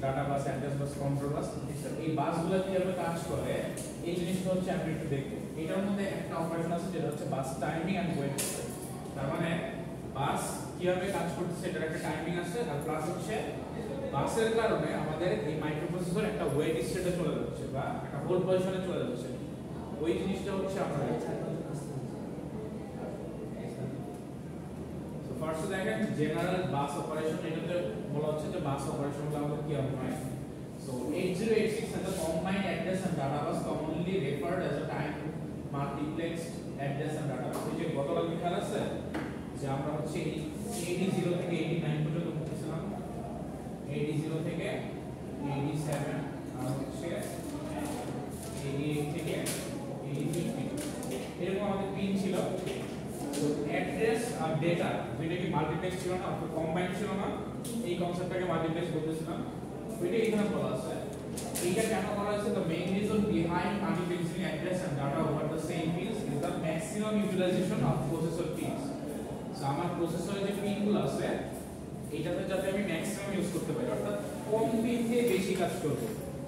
Data বাস, address বাস, control bus. এই বাসগুলো কিভাবে কাজ করে এই জিনিসটা হচ্ছে আমি একটু দেখব। এটার মধ্যে একটা অপারেশন আছে যেটা হচ্ছে বাস টাইমিং এন্ড ওয়েট। তার মানে বাস কিভাবে কাজ করতেছে এটার একটা টাইমিং আছে, আর প্লাস হচ্ছে বাসের কারণে আমাদের এই মাইক্রোপ্রসেসর একটা ওয়েট স্টেটে চলে যাচ্ছে বা একটা হোল্ড পজিশনে চলে যাচ্ছে, ওই জিনিসটা হচ্ছে আমরা ফার্স্ট দেখেন জেনারেল বাস অপারেশন। এটাতে বলা হচ্ছে যে বাস অপারেশনগুলো আমাদের কি হয়। So 8086 has a combined address and data bus commonly referred as a time multiplexed address and data bus। এই যে গতকাল লেখা আছে যে আমরা হচ্ছে 80 থেকে 89 পর্যন্ত পড়তেছিলাম, 80 থেকে 87 আর হচ্ছে 88 থেকে 83 এরকম আমাদের পিন ছিল। তো অ্যাড্রেস আর ডেটা যেটা কি মাল্টিপ্লেক্স ছিল না অথবা কম্বাইন্ড ছিল না, এই কনসেপ্টটাকে মাল্টিপ্লেক্স বলতেছিলাম। ওইটা এখানে বলা আছে। এইটা কেন করা হয়েছে? the main reason behind multiplexing address and data over the same pins is the maximum utilization of processor pins। So আমার প্রসেসরে যে পিনগুলো আছে এইটাতে যাতে আমি ম্যাক্সিমাম ইউজ করতে পারি, অর্থাৎ কম পিন দিয়ে বেশি কাজ করব,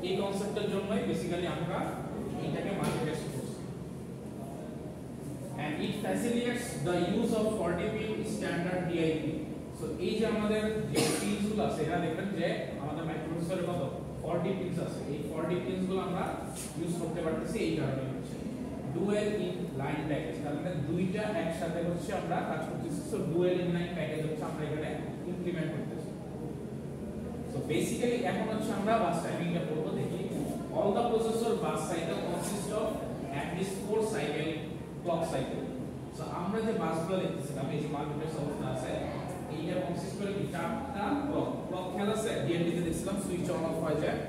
এই কনসেপ্টের জন্যই বেসিক্যালি আমরা এইটাকে মাল্টিপ্লেক্স করছি। and it facilitates the use of 40 pin standard DIP। So এই যে আমাদের যে পিনগুলো আছে এরা দেখবেন যে আমাদের মাইক্রোপ্রসেসরে কত 40 পিনস আছে, এই 40 পিনস গুলো আমরা ইউজ করতে পারতেছি এই কারণে হচ্ছে ডুয়াল ইন লাইন প্যাকেজ। তার মানে দুইটা একসাথে হচ্ছে আমরা কাজ করতেছি। So dual in line package হচ্ছে আমরা এখানে ইমপ্লিমেন্ট করতেছি। সো বেসিক্যালি এখন হচ্ছে আমরা বাস টাইমিংটা করব। দেখি all the processor bus cycle consist of at least 4 cycle clock cycle। So আমরা যে বাসগুলো দেখতেছিলাম এই যে মাল্টিপ্লেক্স অবস্থা আছে এইটা কনসিস্ট করে কি চারটা ক্লক খেয়াল আছে। ডিএনডি তে দেখছিলাম সুইচ অন অফ হয়ে যায়,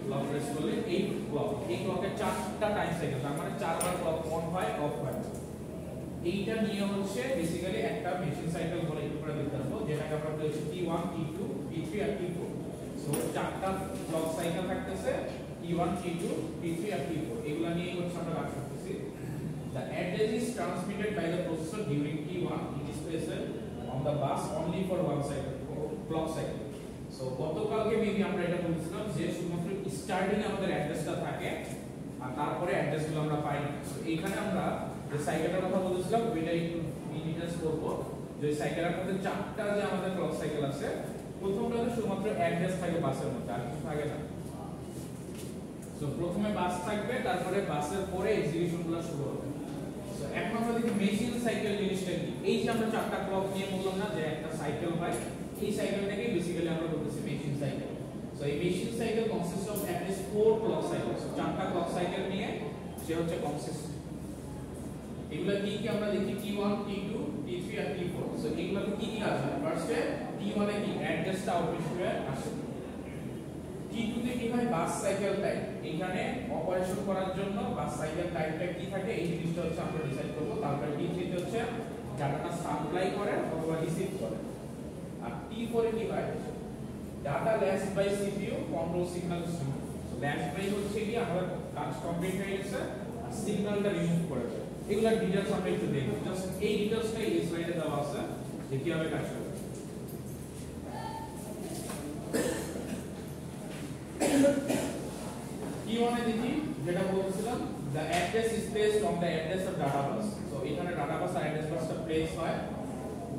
ক্লক প্রেস করলে এই ক্লকের চারটা টাইম সাইকেল, তার মানে চারবার ক্লক অন হয় অফ হয়। এইটা নিয়ে হচ্ছে বেসিক্যালি একটা মেশিন সাইকেল বলে একটু করে দেখতে পাবো, যেটাকে আমরা বলছি T1 T2 T3 আর T4। সো চারটা ক্লক সাইকেল থাকতেছে T1 T2 T3 আর T4, এগুলা নিয়ে হচ্ছে আমরা কাজ করতেছি। The address is transmitted by the processor during T1, it is present on the bus only for one cycle, clock cycle। So গতকালকে maybe আমরা এটা বলেছিলাম যে শুধুমাত্র স্টার্টিং আমাদের অ্যাড্রেসটা থাকে আর তারপরে অ্যাড্রেসগুলো আমরা পাই না। সো এইখানে আমরা যে সাইকেলটার কথা বলেছিলাম ওইটা একটু ডিটেইলস করব। যে সাইকেলের মধ্যে চারটা যে আমাদের ক্লক সাইকেল আছে, প্রথমটাতে শুধুমাত্র অ্যাড্রেস থাকে বাসের মধ্যে, আর কিছু থাকে না। সো প্রথমে বাস থাকবে, তারপরে বাসের পরে এক্সিকিউশনগুলো শুরু হবে। সো এখন আমরা দেখি মেশিন সাইকেল জিনিসটা কি। এই যে আমরা চারটা ক্লক নিয়ে বললাম না যে একটা সাইকেল হয়, এই সাইকেলটাকে বেসিক্যালি আমরা বলতেছি মেশিন সাইকেল। সো এই machine cycle consist of at least 4 clock cycle. So চারটা ক্লক সাইকেল নিয়ে সে হচ্ছে কনসিস্ট। এগুলা কি কি আমরা দেখি T1 T2 T3 আর T4। সো এগুলাতে কি কি আছে? ফার্স্টে T1 এ কি অ্যাড্রেসটা আউটপুট হিসেবে আসে। T2 তে কি হয় বাস সাইকেল টাইম, এখানে অপারেশন করার জন্য বাস সাইকেল টাইমটা কি থাকে এই জিনিসটা হচ্ছে আমরা ডিসাইড করব। তারপরে T3 তে হচ্ছে ডাটাটা সাপ্লাই করে অথবা রিসিভ করে। আর T4 এ কি হয় data latched by CPU control signal stream. So latched by হচ্ছে কি আমাদের কাজ কমপ্লিট হয়ে গেছে আর সিগন্যালটা রিমুভ করেছে। এগুলা ডিটেইলস আমরা একটু দেখব, জাস্ট এই ডিটেইলসটা এই স্লাইডে দেওয়া আছে যে কিভাবে কাজ করে। T1 এ দেখি যেটা বলছিলাম the address is placed on the address of data bus। So এখানে ডাটা বাস আর অ্যাড্রেস বাসটা প্লেস হয়।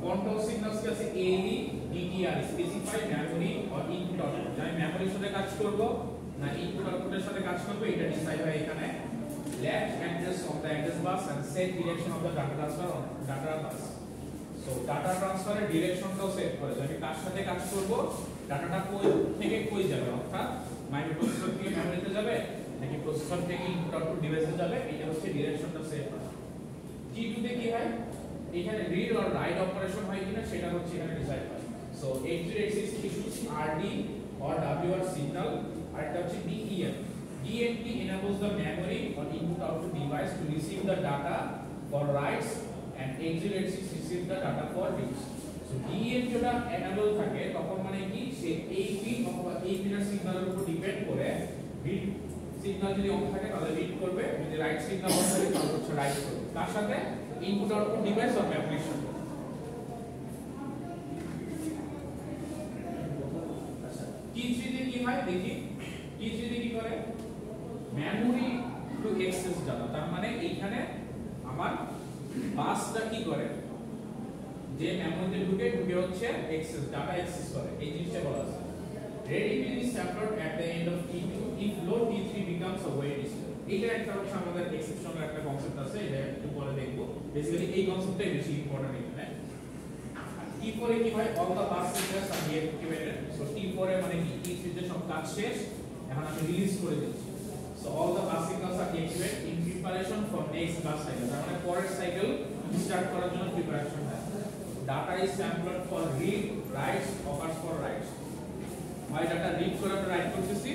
কন্ট্রোল সিগন্যালস আছে ALE DTR specify memory or input output. আমি মেমরির সাথে কাজ করব না ইনপুট আউটপুটের সাথে কাজ করব এটা ডিসাইড হয় এখানে। latch address of the address bus and set direction of the data transfer on data bus। So data ট্রান্সফারের ডিরেকশনটাও সেট করে যে আমি কার সাথে কাজ করব, ডাটাটা কই থেকে কই যাবে, অর্থাৎ মাইক্রোপ্রসেসর থেকে মেমরিতে যাবে নাকি প্রসেসর থেকে ইনপুট আউটপুট ডিভাইসে যাবে, এটা হচ্ছে ডিরেকশনটা সেট করা। T2 তে কি হয় এখানে রিড অর রাইট অপারেশন হয় কিনা সেটা হচ্ছে এখানে ডিসাইড হয়। So 8086 issues RD or WR signal, আর এটা হচ্ছে DEN। DNT enables the memory or input output device to receive the data for writes and 8086 receive the data for reads। So DEN যেটা enable থাকে তখন মানে কি সে এই pin অথবা এই পিনের সিগন্যালের উপর ডিপেন্ড করে রিড সিগন্যাল যদি অন থাকে তাহলে রিড করবে, যদি রাইট সিগন্যাল অন থাকে তাহলে হচ্ছে রাইট করবে। তার সাথে ইনপুট আউটপুট ডিভাইস অর মেমরির সাথে। আচ্ছা T3 তে কি হয় দেখি, T3 তে কি করে, মেমোরি টু অ্যাক্সেস ডাটা, তার মানে এইখানে আমার বাসটা কি করে, যে মেমোরিতে ঢুকে হচ্ছে অ্যাক্সেস ডাটা অ্যাক্সেস করে, এই জিনিসটা বলা আছে। Ready pin is sampled at the end of T2 if load T3 becomes a weight display. এটা একটা হচ্ছে আমাদের এক্সেপশনাল একটা কনসেপ্ট আছে, এটা একটু পরে দেখব। বেসিক্যালি এই কনসেপ্টটাই বেশি ইম্পর্টেন্ট এখানে। T4 এ কি হয়, all the bus signals are deactivated. So T4 এ মানে কি, T3 তে সব কাজ শেষ, এখন আমি রিলিজ করে দিচ্ছি। So all the bus signals are deactivated in preparation for next bus cycle. তার মানে পরের সাইকেল স্টার্ট করার জন্য প্রিপারেশন হয়। Data is sampled for read, writes, occurs for writes. হয় ডাটা রিড করে আমরা রাইট করতেছি,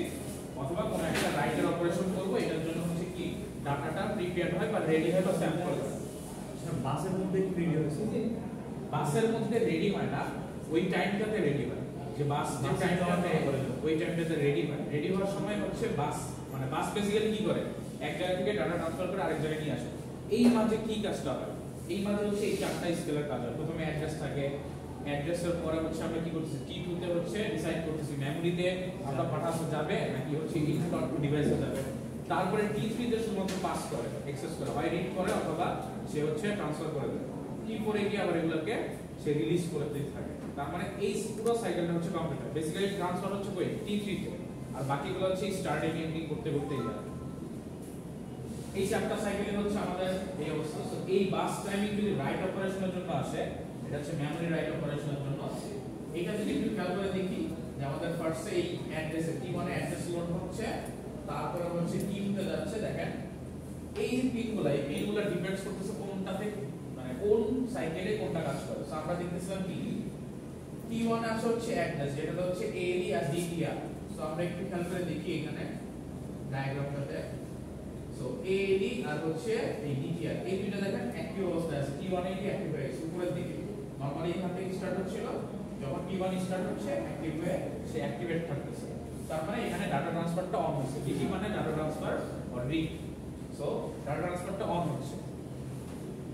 অথবা কোন একটা রাইটের অপারেশন করব, এটার জন্য হচ্ছে কি ডাটাটা প্রিপেয়ার হয় বা রেডি হয় বা স্যাম্পল হয়। বাসের মধ্যে কি রেডি হচ্ছে? বাসের মধ্যে রেডি হয় না, ওই টাইমটাতে রেডি হয়, যে বাস যে টাইমটাতে ওই টাইমটাতে রেডি হয়। রেডি হওয়ার সময় হচ্ছে বাস, মানে বাস বেসিক্যালি কি করে, এক জায়গা থেকে ডাটা ট্রান্সফার করে আরেক জায়গায় নিয়ে আসে। এই মাঝে কি কাজটা হয়, এই মাঝে হচ্ছে এই চারটা স্কেলের কাজ হয়। প্রথমে অ্যাড্রেস থাকে, অ্যাড্রেসের পরে হচ্ছে আমরা কি করতেছি, T2 তে হচ্ছে ডিসাইড করতেছি মেমোরিতে আমরা পাঠানো যাবে নাকি হচ্ছে ইনপুট ডিভাইসে যাবে। তারপরে T3 তে শুধুমাত্র পাস করে, অ্যাক্সেস করে, হয় রিড করে অথবা সে হচ্ছে ট্রান্সফার করে দেয়। T4 এ গিয়ে আবার এগুলোকে সে রিলিজ করতে থাকে। তার মানে এই পুরো সাইকেলটা হচ্ছে কমপ্লিট হয়। বেসিক্যালি ট্রান্সফার হচ্ছে কই, T3 তে, আর বাকিগুলো হচ্ছে স্টার্টিং এন্ডিং করতে যায়। এই চারটা সাইকেলে হচ্ছে আমাদের এই অবস্থা। সো এই বাস টাইমিং যদি রাইট অপারেশনের জন্য আসে, এটা হচ্ছে মেমরি রাইট অপারেশনের জন্য। এটা যদি একটু খেয়াল করে দেখি যে আমাদের ফার্স্টে এই অ্যাড্রেসে T1 এ অ্যাড্রেস লোড হচ্ছে, তারপরে হচ্ছে T2 তে যাচ্ছে। দেখেন এই পিনগুলো, এই পিনগুলো ডিপেন্ডস করতেছে কোনটাতে, মানে কোন সাইকেলে কোনটা কাজ করে। সো আমরা দেখতেছিলাম কি T1 আছে হচ্ছে অ্যাড্রেস, যেটা হচ্ছে ALE আর DTR। সো আমরা একটু খেয়াল করে দেখি এখানে ডায়াগ্রামটাতে। সো ALE আর হচ্ছে এই DTR, এই দুটো দেখেন একই অবস্থায় আছে। T1 এ কি অ্যাক্টিভ হয়ে গেছে উপরের দিকে, নরমালি এখান থেকে স্টার্ট হচ্ছিল, যখন T1 স্টার্ট হচ্ছে অ্যাক্টিভ হয়ে সে অ্যাক্টিভেট থাকতেছে। তার মানে এখানে ডাটা ট্রান্সফারটা অন হচ্ছে, DT মানে data transfer or read. So data ট্রান্সফারটা অন হচ্ছে।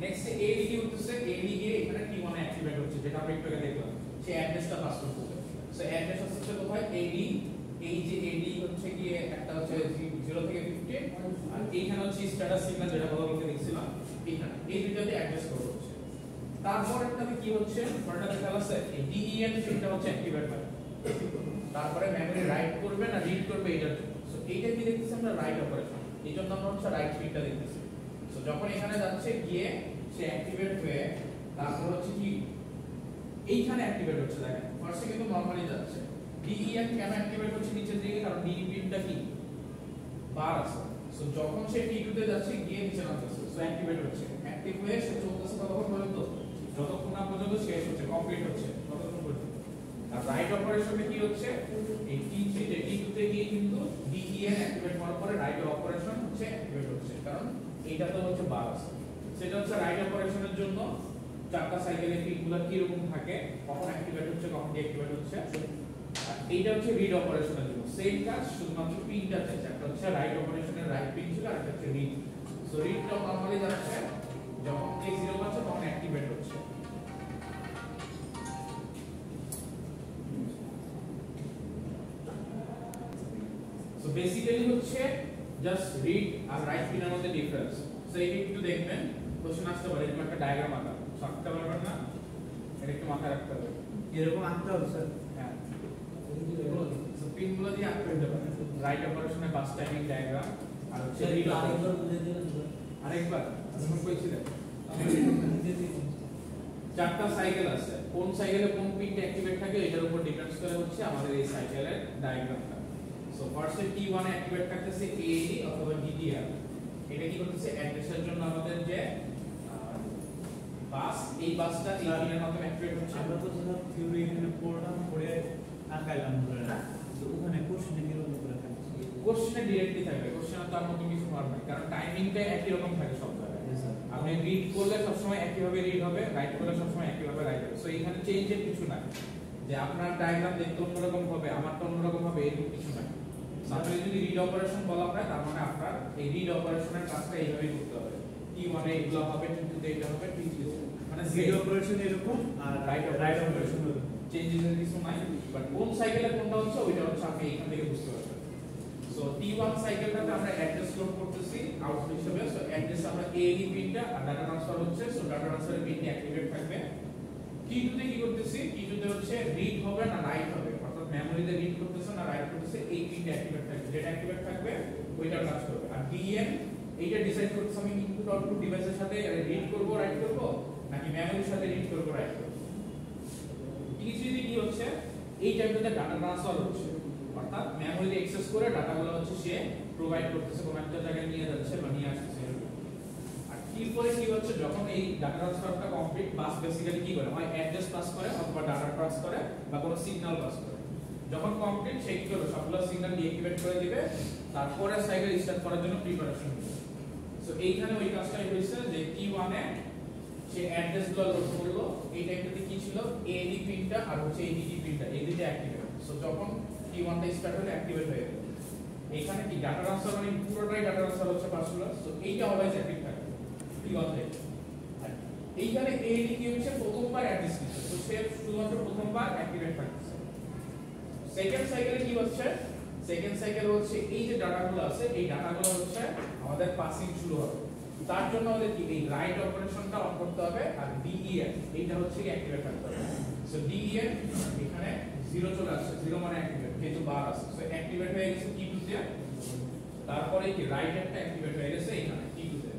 নেক্সট ALE কি হচ্ছে, ALE গিয়ে এখানে T1 এ অ্যাক্টিভেট হচ্ছে, যেটা আমরা একটু আগে দেখলাম, সে অ্যাড্রেসটা পাস করতেছে। সো অ্যাড্রেস হচ্ছে কোথায়, ALE, এই যে ALE হচ্ছে গিয়ে একটা হচ্ছে 0 থেকে 50, আর এইখানে হচ্ছে স্ট্যাটাস সিগন্যাল, যেটা গতকালকে দেখছিলাম এইখানে, এই দুটোতে অ্যাড্রেস কোড হচ্ছে। তারপরেরটাতে কি হচ্ছে, পরেরটাতে খেয়াল আছে, এই DEN পিনটা হচ্ছে অ্যাক্টিভেট হয়। তারপরে মেমরি রাইট করবে না রিড করবে এটার জন্য। সো এইটা কি দেখতেছি আমরা, রাইট অপারেশন, এই জন্য আমরা হচ্ছে রাইট পিনটা দেখতেছি। সো যখন এখানে যাচ্ছে গিয়ে সে অ্যাক্টিভেট হয়ে তারপর হচ্ছে কি এইখানে অ্যাক্টিভেট হচ্ছে। দেখেন ফার্স্টে কিন্তু নরমালি যাচ্ছে, DEN কেন অ্যাক্টিভেট হচ্ছে নিচের দিকে, কারণ DE পিনটা কি বার আছে। সো যখন সে T2 তে যাচ্ছে গিয়ে নিচে নামতেছে, সো অ্যাক্টিভেট হচ্ছে, অ্যাক্টিভ হয়ে সে চলতেছে কতক্ষণ পর্যন্ত, যতক্ষণ না পর্যন্ত শেষ হচ্ছে, কমপ্লিট হচ্ছে ততক্ষণ পর্যন্ত। আর রাইট অপারেশনে কি হচ্ছে, এই T3 তে T2 তে গিয়ে কিন্তু DEN অ্যাক্টিভেট হওয়ার পরে রাইট অপারেশন হচ্ছে অ্যাক্টিভেট হচ্ছে, কারণ এইটা তো হচ্ছে বার আছে। সেটা হচ্ছে রাইট অপারেশনের জন্য চারটা সাইকেলে পিনগুলো কি রকম থাকে, কখন অ্যাক্টিভেট হচ্ছে কখন ডিঅ্যাক্টিভেট হচ্ছে। আর এইটা হচ্ছে রিড অপারেশনের জন্য সেম কাজ, শুধুমাত্র পিনটা চেঞ্জ, একটা হচ্ছে রাইট অপারেশনের রাইট পিন ছিল, আর একটা হচ্ছে রিড। সো রিডটা নরমালি যাচ্ছে, যখন T0 পাচ্ছে তখন অ্যাক্টিভেট হচ্ছে। সো বেসিক্যালি হচ্ছে জাস্ট রিড আর রাইট পিনের মধ্যে ডিফারেন্স। সো এই একটু দেখবেন, কোশ্চেন আসতে পারে, এরকম একটা ডায়াগ্রাম আঁকা, আঁকতে পারবেন না, এটা একটু মাথায় রাখতে হবে, এরকম আঁকতে হবে স্যার। হ্যাঁ, সো পিনগুলো দিয়ে আঁকতে হতে পারে, রাইট অপারেশনে বাস টাইমিং ডায়াগ্রাম, আর হচ্ছে রিড অপারেশন। আরেকবার আমি কইছিলাম চারটা সাইকেল আছে, কোন সাইকেলে কোন পিনটা অ্যাক্টিভেট থাকে এটার উপর ডিপেন্ডস করে হচ্ছে আমাদের এই সাইকেলের ডায়াগ্রামটা। সো ফার্স্টে T1 এ অ্যাক্টিভেট থাকতেছে ALE অথবা DTR, এটা কি করতেছে অ্যাড্রেসের জন্য আমাদের যে বাস, এই বাসটা এই পিনের মাধ্যমে অ্যাক্টিভেট হচ্ছে। আমরা তো যেটা থিওরি এখানে পড়লাম, পড়ে আঁকাইলাম ধরে না, তো ওখানে কোশ্চেনে কি রকম করে থাকছে, কোশ্চেনে ডিরেক্টলি থাকবে, কোশ্চেনে তো আর নতুন কিছু পারবে না, কারণ টাইমিংটা একই রকম থাকে সব জায়গায়। আপনি রিড করলে সবসময় একইভাবে রিড হবে, রাইট করলে সবসময় একইভাবে রাইট হবে। সো এখানে চেঞ্জের কিছু নাই, যে আপনার ডায়াগ্রাম দেখতে অন্যরকম হবে, আমারটা অন্যরকম হবে, এরকম কিছু নাই। আপনি যদি রিড অপারেশন বলা হয়, তার মানে আপনার এই রিড অপারেশনের কাজটা এইভাবেই করতে হবে। T1 এ এগুলো হবে, T2 তে এটা হবে, T3 তে মানে রিড অপারেশন এরকম আর রাইট অপারেশন চেঞ্জেস এর কিছু নাই, বাট কোন সাইকেলে কোনটা হচ্ছে ওইটা হচ্ছে আপনি এখান থেকে বুঝতে পারবেন। সো T1 সাইকেলটাতে আমরা অ্যাড্রেস লোড করতেছি আউটপুট হিসেবে। সো অ্যাড্রেস আমরা ALE পিনটা আর ডাটা ট্রান্সফার হচ্ছে, সো ডাটা ট্রান্সফারের পিনটি অ্যাক্টিভেট থাকবে। T2 তে কি করতেছি, T2 তে হচ্ছে রিড হবে না রাইট হবে, অর্থাৎ মেমোরিতে রিড করতেছে না রাইট করতেছে, এই পিনটা অ্যাক্টিভেট থাকবে, যেটা অ্যাক্টিভেট থাকবে ওইটা কাজ করবে। আর DN এইটা ডিসাইড করতেছে আমি ইনপুট আউটপুট ডিভাইসের সাথে রিড করব রাইট করব নাকি মেমোরির সাথে রিড করব রাইট করব। T3 তে কি হচ্ছে, এই টাইপের ডাটা ট্রান্সফার হচ্ছে, অর্থাৎ মেমোরিতে অ্যাক্সেস করে ডাটাগুলো হচ্ছে সে প্রোভাইড করতেছে, কোন একটা জায়গায় নিয়ে যাচ্ছে বা নিয়ে আসছে। আর T4 এ কি হচ্ছে, যখন এই ডাটা ট্রান্সফারটা কমপ্লিট, বাস বেসিক্যালি কি করে, হয় অ্যাড্রেস পাস করে অথবা ডাটা পাস করে বা কোনো সিগন্যাল পাস করে। যখন কমপ্লিট সে কি করবে, সবগুলো সিগন্যাল ডিঅ্যাক্টিভেট করে দিবে, তারপরে সাইকেল স্টার্ট করার জন্য প্রিপারেশন নিবে। সো এইখানে ওই কাজটাই হয়েছে যে T1 এ সে অ্যাড্রেসগুলো লোড করলো, এই টাইপটাতে কি ছিল, ALE পিনটা আর হচ্ছে ADT পিনটা এই দুটো অ্যাক্টিভেট। সো যখন T1 টা স্টার্ট হলো অ্যাক্টিভেট হয়ে গেল। এখানে কি ডাটা ট্রান্সফার মানে পুরোটাই ডাটা ট্রান্সফার হচ্ছে পাসগুলো, সো এইটা অলওয়েজ অ্যাক্টিভ থাকে T1 তে। আর এইখানে ALE কি হচ্ছে, প্রথমবার অ্যাড্রেস নিচ্ছে, তো সে শুধুমাত্র প্রথমবার অ্যাক্টিভেট থাকছে। সেকেন্ড সাইকেলে কি হচ্ছে, সেকেন্ড সাইকেল হচ্ছে এই যে ডাটাগুলো আছে এই ডাটাগুলো হচ্ছে আমাদের পাসিং শুরু হবে। তার জন্য আমাদের কি এই রাইট অপারেশনটা অন করতে হবে, আর DEN এইটা হচ্ছে কি অ্যাক্টিভেট থাকতে হবে। সো DEN এখানে 0 চলে আসছে, 0 মানে অ্যাক্টিভেট, যেহেতু বার আছে, সো অ্যাক্টিভেট হয়ে গেছে T2 তে। তারপরে কি রাইট একটা অ্যাক্টিভেট হয়ে গেছে এখানে T2 তে।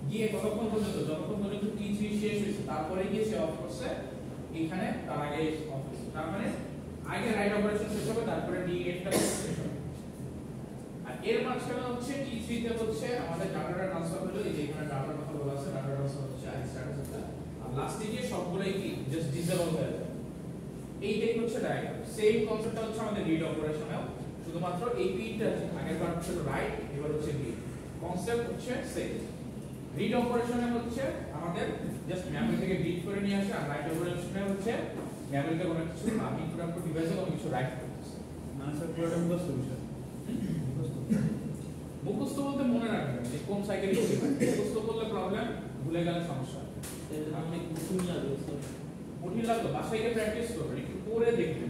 গিয়ে কতক্ষণ পর্যন্ত, যতক্ষণ পর্যন্ত T3 শেষ হয়েছে, তারপরে গিয়ে সে অফ করছে এখানে, তার আগে অফ করছে। তার মানে আগে রাইট অপারেশন শেষ হবে, তারপরে DEN টা শেষ হবে। আর এর মাঝখানে হচ্ছে T3 তে হচ্ছে আমাদের ডাটাটা ট্রান্সফার হলো, এই যে এখানে ডাটার কথা বলা আছে, ডাটা ট্রান্সফার হচ্ছে আর স্ট্যাটাসটা, আর লাস্টে গিয়ে সবগুলোই কি জাস্ট ডিসেবল হয়ে যায়। এইটাই হচ্ছে ডায়াগ্রাম। সেম কনসেপ্টটা হচ্ছে আমাদের রিড অপারেশনেও, শুধুমাত্র এই পিনটা আগের বার ছিল রাইট, এবার হচ্ছে রিড। কনসেপ্ট হচ্ছে সেম। রিড অপারেশনে হচ্ছে আমাদের জাস্ট মেমরি থেকে রিড করে নিয়ে আসে, আর রাইট অপারেশনে হচ্ছে মেমরিতে কোনো কিছু ইনপুট আউটপুট ডিভাইসে কোনো কিছু রাইট করতেছে। মানে স্যার পুরোটা মুখস্থ বিষয়। মুখস্থ বলতে মনে রাখবেন যে কোন সাইকেলে কি হয়, মুখস্থ করলে প্রবলেম, ভুলে গেলে সমস্যা। আপনি কঠিন লাগবে স্যার, কঠিন লাগলো, বাসায় গিয়ে প্র্যাকটিস করবেন, একটু পড়ে দেখবেন,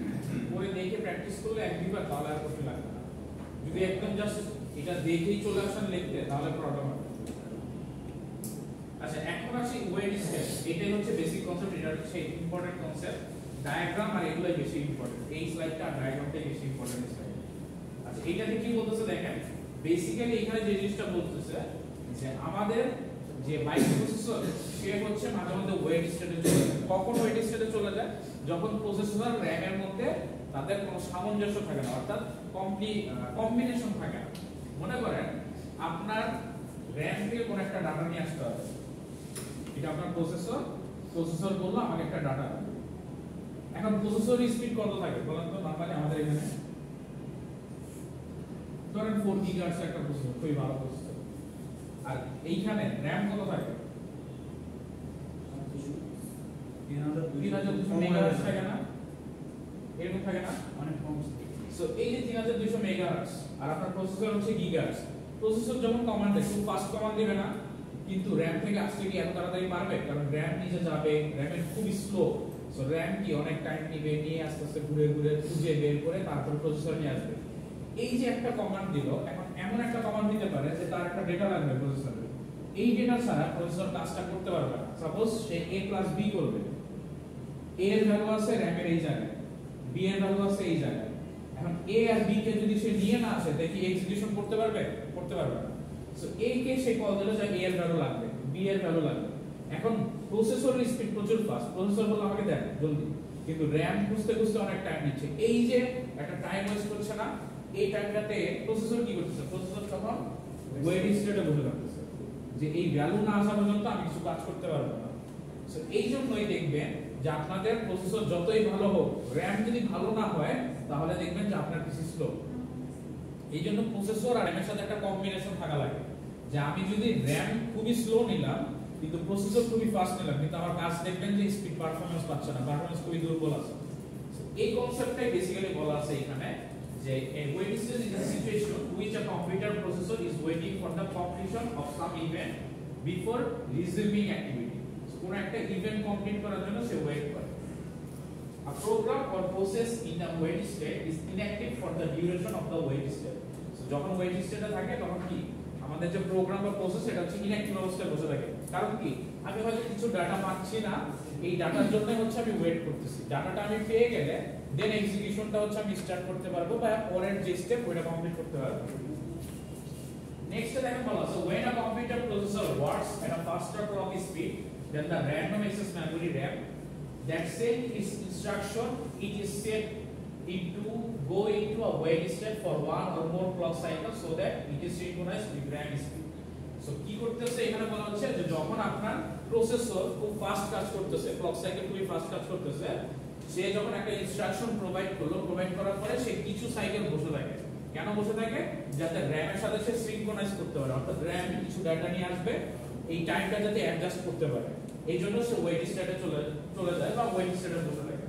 পড়ে দেখে প্র্যাকটিস করলে এক দুইবার তাহলে আর কঠিন লাগবে না। যদি একদম জাস্ট এটা দেখেই চলে আসেন লিখতে, তাহলে প্রবলেম হবে। আচ্ছা, এখন আসি ওয়েট স্টেপ। এটাই হচ্ছে বেসিক কনসেপ্ট, এটা হচ্ছে ইম্পর্টেন্ট কনসেপ্ট। ডায়াগ্রাম আর এগুলাই বেশি ইম্পর্টেন্ট, এই স্লাইডটা আর ডায়াগ্রামটাই বেশি ইম্পর্টেন্ট স্লাইড। আচ্ছা, এটাতে কি বলতেছে দেখেন, বেসিক্যালি এখানে যে জিনিসটা বলতেছে যে আমাদের যে মাইক্রোপ্রসেসর সে হচ্ছে মাঝে মধ্যে ওয়েট স্টেটে চলে যায়। কখন ওয়েট স্টেটে চলে যায়, যখন প্রসেসর র‍্যাম এর মধ্যে তাদের কোনো সামঞ্জস্য থাকে না, অর্থাৎ কম্বিনেশন থাকে না। মনে করেন আপনার র‍্যাম থেকে কোনো একটা ডাটা নিয়ে আসতে হবে, এটা আপনার প্রসেসর বললো আমাকে একটা ডাটা, এখন প্রসেসর স্পিড কত থাকে বলেন তো? নরমালি আমাদের এখানে ধরেন 4 গিগাহার্টজ একটা প্রসেসর, খুবই ভালো প্রসেসর, আর এইখানে র‍্যাম কত থাকে? 3200 মেগাহার্টজ থাকে না? এরকম থাকে না? অনেক কম। সো এই যে 3200 মেগাহার্টজ আর আপনার প্রসেসর হচ্ছে গিগাহার্টজ, প্রসেসর যখন কমান্ড দেয় খুব ফাস্ট কমান্ড দিবে না, কিন্তু র‍্যাম থেকে আসতে কি এত তাড়াতাড়ি পারবে? কারণ র‍্যাম নিচে যাবে, র‍্যামের খুবই স্লো, সো র‍্যাম কি অনেক টাইম নিবে, নিয়ে আস্তে আস্তে ঘুরে ঘুরে খুঁজে বের করে তারপর প্রসেসর নিয়ে আসবে। এই যে একটা কমান্ড দিল, এখন এমন একটা কমান্ড দিতে পারে যে তার একটা ডেটা লাগবে প্রসেসরে, এই ডেটা ছাড়া প্রসেসর কাজটা করতে পারবে না। সাপোজ সে a + b করবে, a এর ভ্যালু আছে র‍্যামের এই জায়গায়, b এর ভ্যালু আছে এই জায়গায়, এখন a আর b কে যদি সে নিয়ে না আসে দেখি এক্সিকিউশন করতে পারবে? করতে পারবে না। So a K say call দিল যে a এর ভ্যালু লাগবে, b এর ভ্যালু লাগবে। এখন প্রসেসরের স্পিড প্রচুর ফাস্ট, প্রসেসর বলে আমাকে দেন জলদি, কিন্তু র‍্যাম খুঁজতে খুঁজতে অনেক টাইম নিচ্ছে। এই যে একটা টাইম ওয়েস্ট করছে না, এই টাইমটাতে প্রসেসর কি করতেছে? প্রসেসর তখন ওয়েট স্টেটে বসে থাকতেছে যে এই ভ্যালু না আসা পর্যন্ত আমি কিছু কাজ করতে পারবো না। সো এই জন্যই দেখবেন যে আপনাদের প্রসেসর যতই ভালো হোক, র‍্যাম যদি ভালো না হয় তাহলে দেখবেন যে আপনার পিসি স্লো। এই জন্য প্রসেসর আর র‍্যামের সাথে একটা কম্বিনেশন থাকা লাগে, যে আমি যদি র‍্যাম খুবই স্লো নিলাম কিন্তু প্রসেসর খুবই ফাস্ট নিলাম, কিন্তু আমার কাজ দেখবেন যে স্পিড পারফরম্যান্স পাচ্ছে না, পারফরম্যান্স খুবই দুর্বল আছে। এই কনসেপ্টটাই বেসিক্যালি বলা আছে এখানে, যে a wait state is a situation which a computer processor is waiting for the completion of some event before resuming activity. So কোন একটা ইভেন্ট কমপ্লিট করার জন্য সে ওয়েট করে। a program or process in a wait state is inactive for the duration of the wait state. So যখন wait state থাকে তখন কি আমাদের যে প্রোগ্রাম বা প্রসেস এটা হচ্ছে ইনঅ্যাক্টিভ অবস্থায় বসে থাকে। কারণ কি আমি হয়তো কিছু ডাটা পাচ্ছি না, এই ডাটার জন্য হচ্ছে আমি ওয়েট করতেছি। ডাটাটা আমি পেয়ে গেলে দেন এক্সিকিউশনটা হচ্ছে আমি স্টার্ট করতে পারবো বা পরের যে স্টেপ ওটা কমপ্লিট করতে পারবো। নেক্সট দেখেন বলা আছে when a computer processor works at a faster clock speed than the random access memory RAM that send its instruction it is set into go into a wait state for one or more clock cycles so that it is synchronized with RAM speed. So কি করতেছে এখানে বলা হচ্ছে যে যখন আপনার processor খুব fast কাজ করতেছে, ক্লক সাইকেল খুবই ফাস্ট কাজ করতেছে, সে যখন একটা ইনস্ট্রাকশন প্রোভাইড করার পরে সে কিছু সাইকেল বসে থাকে। কেন বসে থাকে? যাতে RAM এর সাথে সে সিনক্রোনাইজ করতে পারে, অর্থাৎ RAM কিছু ডাটা নিয়ে আসবে, এই টাইমটা যাতে অ্যাডজাস্ট করতে পারে, এই জন্য সে ওয়েট স্টেটে চলে যায় বা ওয়েট স্টেটে বসে থাকে।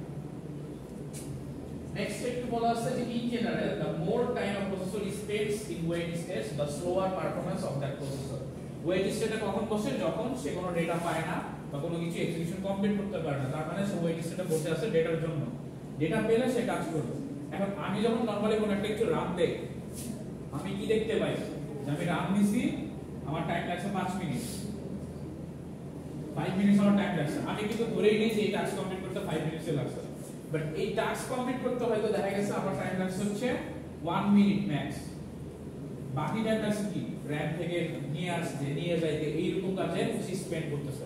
নেক্সট একটু বলা আছে যে in general the more time a processor spends in wait states the slower performance of that processor. Wait স্টেটে কখন বসে? যখন সে কোনো ডেটা পায় না বা কোনো কিছু এক্সিকিউশন কমপ্লিট করতে পারে না, তার মানে সে ওয়েট স্টেটে বসে আছে ডেটার জন্য। ডেটা পেলে সে কাজ করবে। এখন আমি যখন নরমালি কোনো একটা কিছু রান দেই, আমি কি দেখতে পাই যে আমি রান দিছি, আমার টাইম লাগছে 5 মিনিট, 5 মিনিট আমার টাইম লাগছে। আমি কিন্তু ধরেই নেই যে এই টাস্ক কমপ্লিট করতে 5 মিনিটস লাগছে, বাট এই টাস্ক কমপ্লিট করতে হয়তো দেখা গেছে আমার টাইম লাগছে হচ্ছে 1 মিনিট ম্যাক্স। বাকি টাইম লাগছে কি র‍্যাম থেকে নিয়ে যাইতে এইরকম কাজে সে স্পেন্ড করতেছে।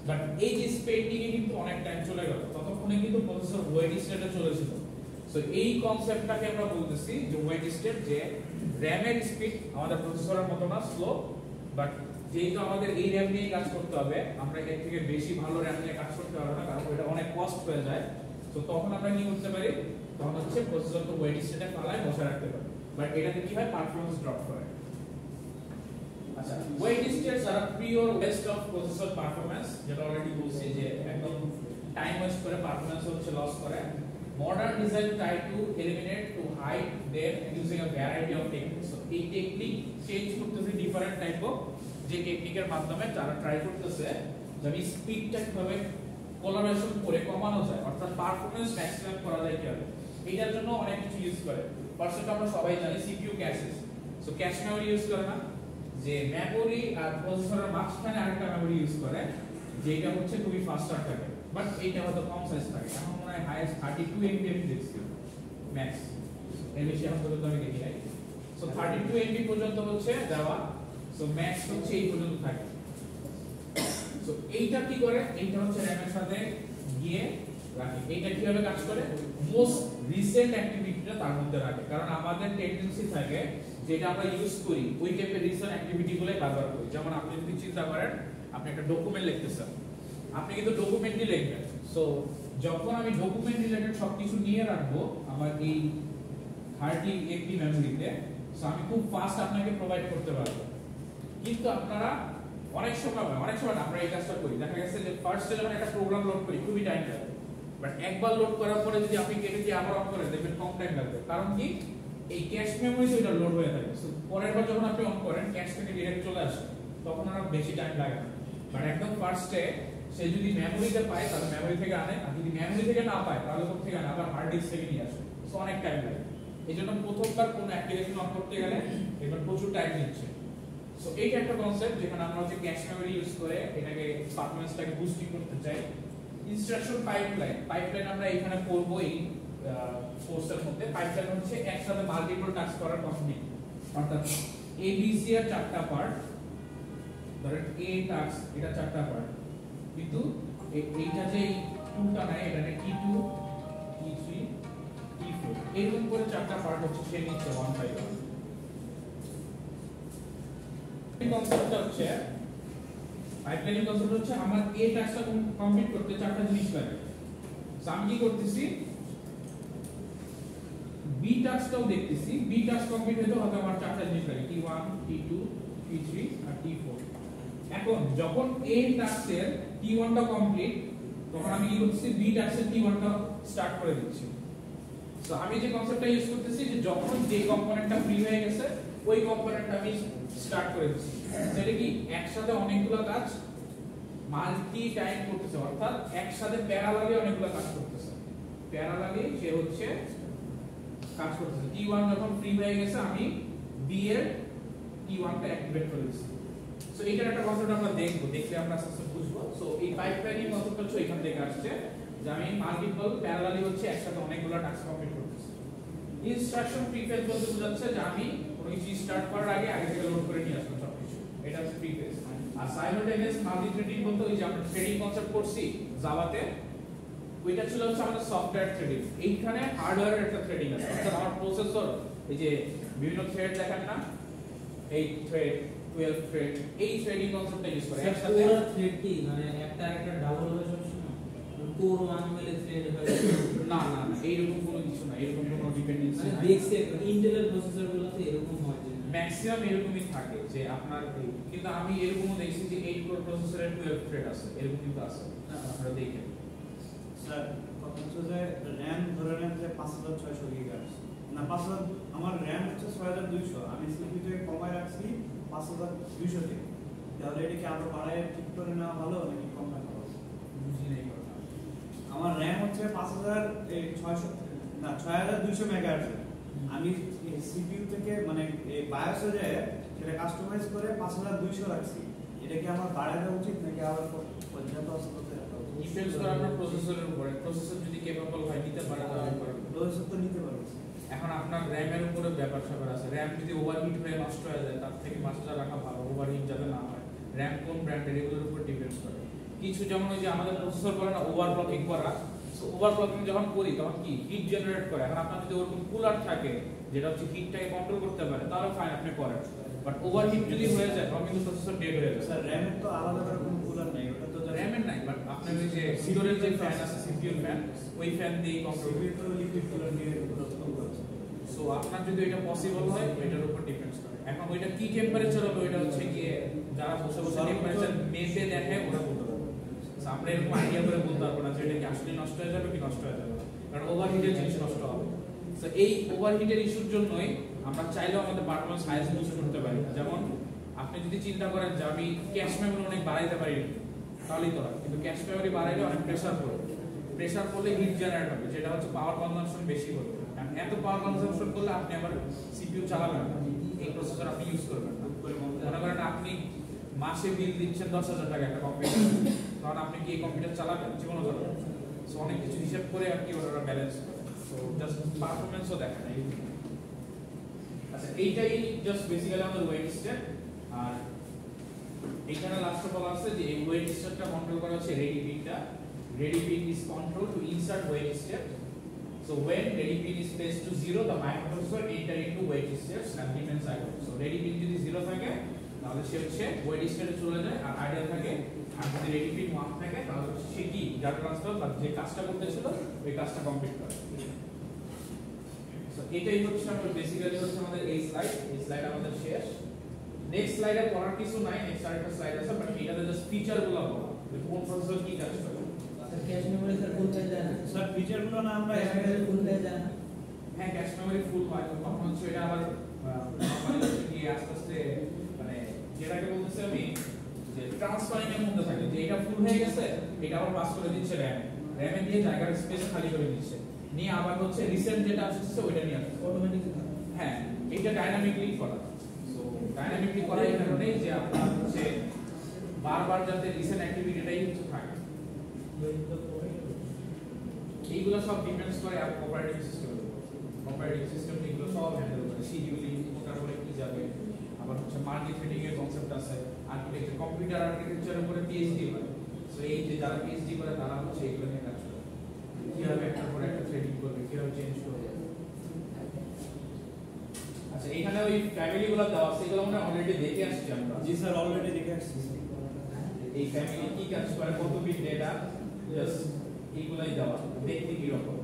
বাট এই যে স্পেন্ডিং এ কিন্তু অনেক টাইম চলে গেল, ততক্ষণে কিন্তু প্রসেসর ওয়েট স্টেটে চলে ছিল। সো এই কনসেপ্টটাকে আমরা বলতেছি যে ওয়েট স্টেট, যে র‍্যাম এর স্পিড আমাদের প্রসেসরের মতো না স্লো, বাট যেহেতু আমাদের এই র‍্যাম নিয়ে কাজ করতে হবে, আমরা এর থেকে বেশি ভালো র‍্যাম নিয়ে কাজ করতে পারবো না, কারণ এটা অনেক কস্ট হয়ে যায়। তো তখন আমরা কি করতে পারি? তখন হচ্ছে প্রসেসরকে ওয়েট স্টেটে ফালায় বসে রাখতে পারি, বাট এটাতে কি হয়? পারফরম্যান্স ড্রপ করে। আচ্ছা, ওয়েট স্টেটস আর pure waste of processor performance, যেটা অলরেডি বলছি যে একদম টাইম ওয়েস্ট করে পারফরম্যান্স হচ্ছে লস করে। Modern design try to eliminate to hide them using a variety of techniques. So এই টেকনিক চেঞ্জ করতেছে ডিফারেন্ট টাইপ অফ, যে টেকনিকের মাধ্যমে তারা ট্রাই করতেছে যে আমি স্পিডটা কিভাবে কোলাবোরেশন করে কমানো যায়, অর্থাৎ পারফরম্যান্স ম্যাক্সিমাম করা যায় কিভাবে। এটার জন্য অনেক কিছু ইউজ করে। ফার্স্ট আমরা সবাই জানি CPU caches. So cache memory use করে না, যে মেমরি আর প্রসেসরের মাঝখানে আরেকটা মেমরি ইউজ করে, যেটা হচ্ছে খুবই ফাস্টার থাকে, বাট এইটা হয়তো কম সাইজ থাকে। এখন মনে হয় হাইয়েস্ট 32 MB দেখছি ম্যাক্স, এর বেশি এখন পর্যন্ত আমি দেখি নাই। সো 32 MB পর্যন্ত হচ্ছে দেওয়া, সো ম্যাক্স হচ্ছে এই পর্যন্ত থাকে। সো এইটা কি করে? এইটা হচ্ছে RAM এর সাথে গিয়ে রাখে। এইটা কিভাবে কাজ করে? মোস্ট রিসেন্ট অ্যাক্টিভিটিটা তার মধ্যে রাখে, কারণ আমাদের টেন্ডেন্সি থাকে যেটা আমরা ইউজ করি ওই টাইপের রিসেন্ট অ্যাক্টিভিটিগুলো ব্যবহার করি। যেমন আপনি যদি চিন্তা করেন আপনি একটা ডকুমেন্ট লিখতেছেন, আপনি কিন্তু ডকুমেন্টই লিখবেন। সো যখন আমি ডকুমেন্ট রিলেটেড সবকিছু নিয়ে রাখবো আমার এই 30 MB মেমরিতে, সো আমি খুব ফাস্ট আপনাকে প্রোভাইড করতে পারবো। কিন্তু আপনারা অনেক সময় আমরা এই কাজটা করি, দেখা গেছে যে ফার্স্টে যখন একটা প্রোগ্রাম লোড করি খুবই টাইম লাগে, বাট একবার লোড করার পরে যদি আপনি কেটে দিয়ে আবার অন করেন দেখবেন কম টাইম লাগবে। কারণ কি? এই ক্যাশ মেমরিতে এটা লোড হয়ে থাকে। সো পরের বার যখন আপনি অন করেন ক্যাশ থেকে ডিরেক্ট চলে আসে, তখন আর বেশি টাইম লাগে না। বাট একদম ফার্স্টে সে যদি মেমোরিতে পায় তাহলে মেমোরি থেকে আনে, আর যদি মেমোরি থেকে না পায় তাহলে কোথা থেকে আনে? আবার হার্ড ডিস্ক থেকে নিয়ে আসে। সো অনেক টাইম লাগে। এইজন্য প্রথমবার কোনো অ্যাপ্লিকেশন অন করতে গেলে এবার প্রচুর টাইম নিচ্ছে। সো এইটা একটা কনসেপ্ট যেখানে আমরা হচ্ছে ক্যাশ মেমরি ইউজ করে এটাকে পারফরম্যান্সটাকে বুস্টিং করতে চাই। ইনস্ট্রাকশন পাইপলাইন আমরা এখানে করব এই কোর্সের মধ্যে। পাইপলাইন হচ্ছে একসাথে মাল্টিপল টাস্ক করার টেকনিক, অর্থাৎ এবিসি এর 4টা পার্ট, ধরেন এ টাস্ক এটা 4টা পার্ট, কিন্তু এইটা যে 2টা নাই, এটা নেই T2 T3 T4 এরকম করে 4টা পার্ট হচ্ছে সে নিচ্ছে 1 বাই 1। এই কনসেপ্টটা হচ্ছে পাইপলাইনিং কনসেপ্ট হচ্ছে আমার এ টাস্কটা কমপ্লিট করতে 4টা জিনিস লাগে। সো আমি কি করতেছি? বি টাস্কটাও দেখতেছি, বি টাস্ক কমপ্লিট হতে হয়তো আমার 4টা জিনিস লাগে, T1 T2 T3 আর T4। এখন যখন এ টাস্কের T1 টা কমপ্লিট, তখন আমি কি করতেছি? বি টাস্কের T1 টা স্টার্ট করে দিচ্ছি। সো আমি যে কনসেপ্টটা ইউজ করতেছি যে যখন যে কম্পোনেন্টটা ফ্রি হয়ে গেছে ওই কম্পোনেন্টটা আমি স্টার্ট করে দিচ্ছি। সেটা কি একসাথে অনেকগুলো কাজ মাল্টি টাইম করতেছে, অর্থাৎ একসাথে প্যারালালি অনেকগুলো কাজ করতেছে। প্যারালালি সে হচ্ছে কাজ করতেছে। T1 যখন ফ্রি হয়ে গেছে আমি B এর T1 টা অ্যাক্টিভেট করে দিচ্ছি। সো এইটার একটা কনসেপ্ট আমরা দেখব, দেখলে আমরা আস্তে আস্তে বুঝবো। সো এই পাইপলাইনিং কনসেপ্টটা হচ্ছে এখান থেকে আসছে যে আমি মাল্টিপল প্যারালালি হচ্ছে একসাথে অনেকগুলো টাস্ক কমপ্লিট করতেছি। ইনস্ট্রাকশন প্রিফেস বলতে বোঝাচ্ছে যে আমি কোনো কিছু স্টার্ট করার আগে থেকে লোড করে নিয়ে আসবো সবকিছু, এটা হচ্ছে প্রিফেস। আর সাইমultaneous মাল্টি থ্রেডিং বলতে ওই যে আমরা থ্রেডিং কনসেপ্ট করছি জাভাতে, ওইটা ছিল হচ্ছে আমাদের সফটওয়্যার থ্রেডিং। এইখানে হার্ডওয়্যারের একটা থ্রেডিং আছে, অর্থাৎ আমার প্রসেসর এই যে বিভিন্ন থ্রেড দেখেন না, 8 থ্রেড 12 থ্রেড, এই থ্রেডিং কনসেপ্টটা ইউজ করে একসাথে। পুরো থ্রেড কি মানে একটা আরেকটা ডাবল হয়ে সবসময় কোর 1 মিলে থ্রেড হয়? না না না, এইরকম কোনো কিছু না, এরকম কোনো ডিপেন্ডেন্সি মানে নাই। দেখছি ইন্টেলের প্রসেসরগুলোতে এরকম হয় যে ম্যাক্সিমাম এরকমই থাকে যে আপনার কিন্তু আমি এরকমও দেখছি যে 8 কোর প্রসেসরের 12 থ্রেড আছে, এরকম কিন্তু আছে, আপনারা দেখেন। স্যার কথা হচ্ছে যে RAM ধরে নেন যে 5600 গিগাহার্টজ না 5000, আমার RAM হচ্ছে 6200, আমি CPU তে কমায় রাখছি 5200 তে, তাহলে এটা কি আরো বাড়ায় ঠিক করে নেওয়া ভালো নাকি কম রাখা ভালো? বুঝি নাই কথা। আমার RAM হচ্ছে 5600 না 6200 মেগাহার্টজ, আমি CPU থেকে মানে এই BIOS এ যায় সেটা কাস্টমাইজ করে 5200 রাখছি, এটা কি আমার বাড়ায় দেওয়া উচিত নাকি আবার পর্যাপ্ত অবস্থাতে রাখা উচিত? ডিপেন্ডস করে আপনার প্রসেসরের উপরে, প্রসেসর যদি কেপেবল হয় নিতে পারে তাহলে পারবে। প্রসেসর তো নিতে পারবে। এখন আপনার RAM এর উপরে ব্যাপার স্যাপার আছে, RAM যদি ওভারহিট হয়ে নষ্ট হয়ে যায় তার থেকে 5000 রাখা ভালো, ওভারহিট যাতে না হয়। RAM কোন ব্র্যান্ডের এগুলোর উপর ডিপেন্ডস করে। কিছু যেমন ওই যে আমাদের প্রসেসর বলে না ওভারক্লকিং করা, সো ওভারক্লকিং যখন করি তখন কি হিট জেনারেট করে। এখন আপনার যদি ওরকম কুলার থাকে যেটা হচ্ছে হিটটাকে কন্ট্রোল করতে পারে তাহলে ফাইন আপনি করেন, বাট ওভারহিট যদি হয়ে যায় তখন কিন্তু প্রসেসর ডেড হয়ে যায়। স্যার RAM এর তো আলাদা করে কোনো কুলার নেই, ওটা তো RAM এর নাই, বাট আপনার ওই যে সিডোরের যে ফ্যান আছে CPU ফ্যান, ওই ফ্যান দিয়ে কন্ট্রোল CPU তো লিকুইড কুলার নিয়ে করতে। সো আপনার যদি এটা পসিবল হয় ওইটার উপর ডিপেন্ডস করে। এখন ওইটা কি টেম্পারেচার হবে ওইটা হচ্ছে গিয়ে যারা বসে বসে টেম্পারেচার মেপে দেখে ওরা বলতে পারবে। সো আমরা এরকম আইডিয়া করে বলতে পারবো না যে এটা কি আসলে নষ্ট হয়ে যাবে কি নষ্ট হয়ে যাবে না, কারণ ওভারহিটের জিনিস নষ্ট হবে। সো এই ওভারহিটের ইস্যুর জন্যই আমরা চাইলেও আমাদের পারফরম্যান্স হাইয়েস্ট ইউজ করতে পারি না। যেমন আপনি যদি চিন্তা করেন যে আমি ক্যাশ মেমরি অনেক বাড়াইতে পারি তাহলেই তো হয়, কিন্তু ক্যাশ মেমরি বাড়াইলে অনেক প্রেসার পড়বে, প্রেসার পড়লে হিট জেনারেট হবে যেটা হচ্ছে পাওয়ার কনজাম্পশন বেশি হবে। এত পাওয়ার কনজাম্পশন করলে আপনি আবার সিপিইউ চালাবেন না, এই প্রসেসর আপনি ইউজ করবেন না। মনে করেন আপনি মাসে বিল দিচ্ছেন 10,000 টাকা একটা কম্পিউটার, কারণ আপনি কি এই কম্পিউটার চালাবেন? জীবনও চালাবেন। সো অনেক কিছু হিসাব করে আর কি ওরা ব্যালেন্স করে, সো জাস্ট পারফরম্যান্সও দেখে না। আচ্ছা এইটাই জাস্ট বেসিক্যালি আমাদের ওয়েট স্টেপ। আর এখানে লাস্ট অফ অল আছে যে এই ওয়েট স্টেপটা কন্ট্রোল করা হচ্ছে রেডি পিনটা। Ready pin is controlled to insert wait step. So when ready pin is placed to 0, the microprocessor enter into wait steps and different cycle. So ready pin যদি 0 থাকে তাহলে সে হচ্ছে wait step এ চলে যায়, আর ideal থাকে। আর যদি ready pin 1 থাকে তাহলে সে কি ডাটা ট্রান্সফার বা যে কাজটা করতেছিল ওই কাজটা কমপ্লিট করে। সো এটাই হচ্ছে আমাদের বেসিক্যালি হচ্ছে আমাদের এই স্লাইড আমাদের শেষ। নেক্সট স্লাইডে পড়ার কিছু নাই, নেক্সট আরেকটা স্লাইড আছে, বাট এটাতে জাস্ট ফিচারগুলো বলা, যে কোন প্রসেসর কি কাজ করে। ক্যাশ মেমরি স্যার ফুল হয়ে যায় না? স্যার ফিচারগুলো না আমরা ক্যাশ মেমরি ফুল হয়ে যায় না? হ্যাঁ ক্যাশ মেমরি ফুল হয়, তখন হচ্ছে এটা আবার নরমালি হচ্ছে কি আস্তে আস্তে মানে যেটাকে বলতেছি আমি যে ট্রান্সফারিং এর মধ্যে থাকে, যে এটা ফুল হয়ে গেছে এটা আবার পাস করে দিচ্ছে র‍্যামে দিয়ে জায়গার স্পেস খালি করে দিচ্ছে, নিয়ে আবার হচ্ছে রিসেন্ট যেটা আসছে ওইটা নিয়ে আসছে অটোমেটিক। হ্যাঁ এটা ডাইনামিকলি করা। সো ডাইনামিকলি করা এই কারণেই যে আপনার হচ্ছে বারবার যাতে রিসেন্ট অ্যাক্টিভিটিটাই হচ্ছে থাকে। এইগুলো সব ডিপেন্ডস করে অপারেটিং সিস্টেম। অপারেটিং সিস্টেম এগুলো সব হ্যান্ডেল করে, শিডিউলিং কোথার করে কি যাবে, আবার হচ্ছে মাল্টি থ্রেডিং এর কনসেপ্ট আছে, আর্কিটেকচার কম্পিউটার আর্কিটেকচারের উপরে পিএইচডি হয়। সো এই যে যারা পিএইচডি করে তারা হচ্ছে এগুলো নিয়ে কাজ করে, কিভাবে একটার পর একটা থ্রেডিং করবে, কিভাবে চেঞ্জ করবে। আচ্ছা এখানে ওই ফ্যামিলিগুলো দেওয়া আছে, এগুলো আমরা অলরেডি দেখে আসছি আমরা। জি স্যার অলরেডি দেখে আসছি। এই ফ্যামিলি কি কাজ করে, কত বিট ডেটা, জাস্ট এইগুলাই দেওয়া, দেখতে কি রকম।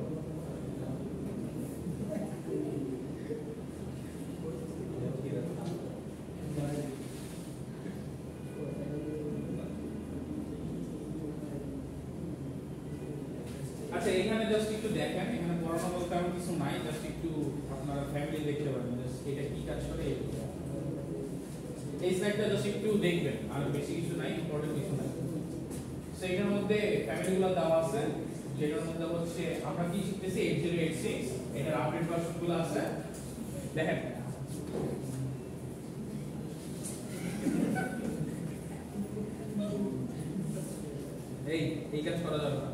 আচ্ছা এখানে জাস্ট একটু দেখেন, এখানে পড়ানো বলতে তেমন কিছু নাই, জাস্ট একটু আপনারা ফ্যামিলি দেখতে পারেন, জাস্ট এটা কি কাজ করে। এই স্লাইডটা জাস্ট একটু দেখবেন, আর বেশি কিছু নাই, ইম্পর্টেন্ট কিছু নাই। সো এটার মধ্যে ফ্যামিলিগুলো দেওয়া আছে, যেটার মধ্যে হচ্ছে আমরা কি শিখতেছি 8086 এটার আপডেট ভার্সনগুলো আছে দেখেন এই কাজ করা যাবে না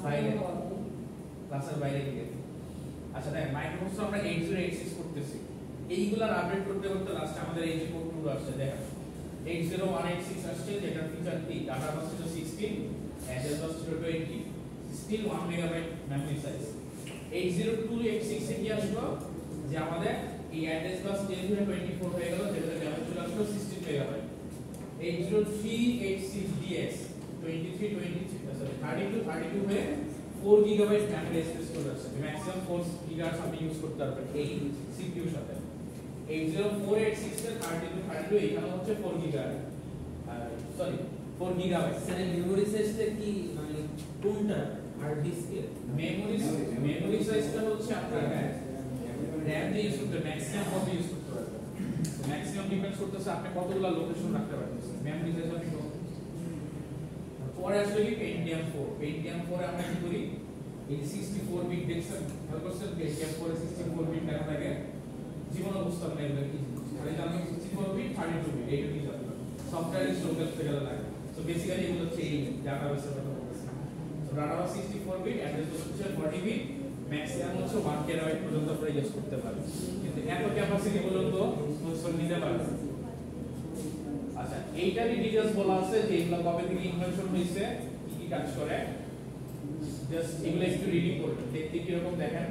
বাইরে ক্লাসের বাইরে গিয়ে আচ্ছা দেখেন মাইক্রোসফট আমরা 8086 করতেছি এইগুলার আপডেট করতে করতে লাস্টে আমাদের এই যে কোডগুলো আসছে দেখেন 80186 আসছে যেটার ফিচার কি ডাটা বাস ছিল 16 অ্যাড্রেস বাস ছিল 20 স্টিল 1 মেগাবাইট মেমরি সাইজ 80286 এ কি আসলো যে আমাদের এই অ্যাড্রেস বাস চেঞ্জ হয়ে 24 হয়ে গেল যেটাতে মেমরি চলে আসলো 16 মেগাবাইট 80386DS 32 হয়ে 4 গিগাবাইট মেমরি স্পেস চলে আসছে ম্যাক্সিমাম 4 গিগাবাইট আপনি ইউজ করতে পারবেন এই সিপিইউর সাথে 80486 এর 32 এখানে হচ্ছে 4 gigabyte sorry 4 gigabyte sir memory সাইজটা কি মানে কোনটা হার্ড ডিস্কের মেমরি সাইজটা হচ্ছে আপনার র‍্যাম যে ইউজ করতে ম্যাক্সিমাম কত ইউজ করতে পারবেন ম্যাক্সিমাম ডিপেন্ডস করতেছে আপনি কতগুলো লোকেশন রাখতে পারতেছেন মেমরি সাইজ আপনি পরে আসলে কি Pentium 4 আমরা কি করি এই 64 বিট দেখছেন ভালো করছেন Pentium 4 64 বিট টাকা থাকে জীবন অবস্থা নেই এগুলো কি আরে জানো 64 বিট 32 বিট এইটা কি জানো সফটওয়্যার ইনস্টল করতে গেলে লাগে সো বেসিক্যালি এগুলো হচ্ছে এই ডাটাবেসের কথা বলতেছি সো ডাটাবেস 64 বিট অ্যাড্রেস হচ্ছে 40 বিট ম্যাক্সিমাম হচ্ছে 1 টেরাবাইট পর্যন্ত আপনারা ইউজ করতে পারেন কিন্তু এত ক্যাপাসিটি পর্যন্ত প্রসেসর নিতে পারবে আচ্ছা এইটারই ডিটেইলস বলা আছে যে এগুলো কবে থেকে ইনভেনশন হয়েছে কি কাজ করে জাস্ট এগুলো একটু রিডিং করবেন দেখতে কি রকম দেখেন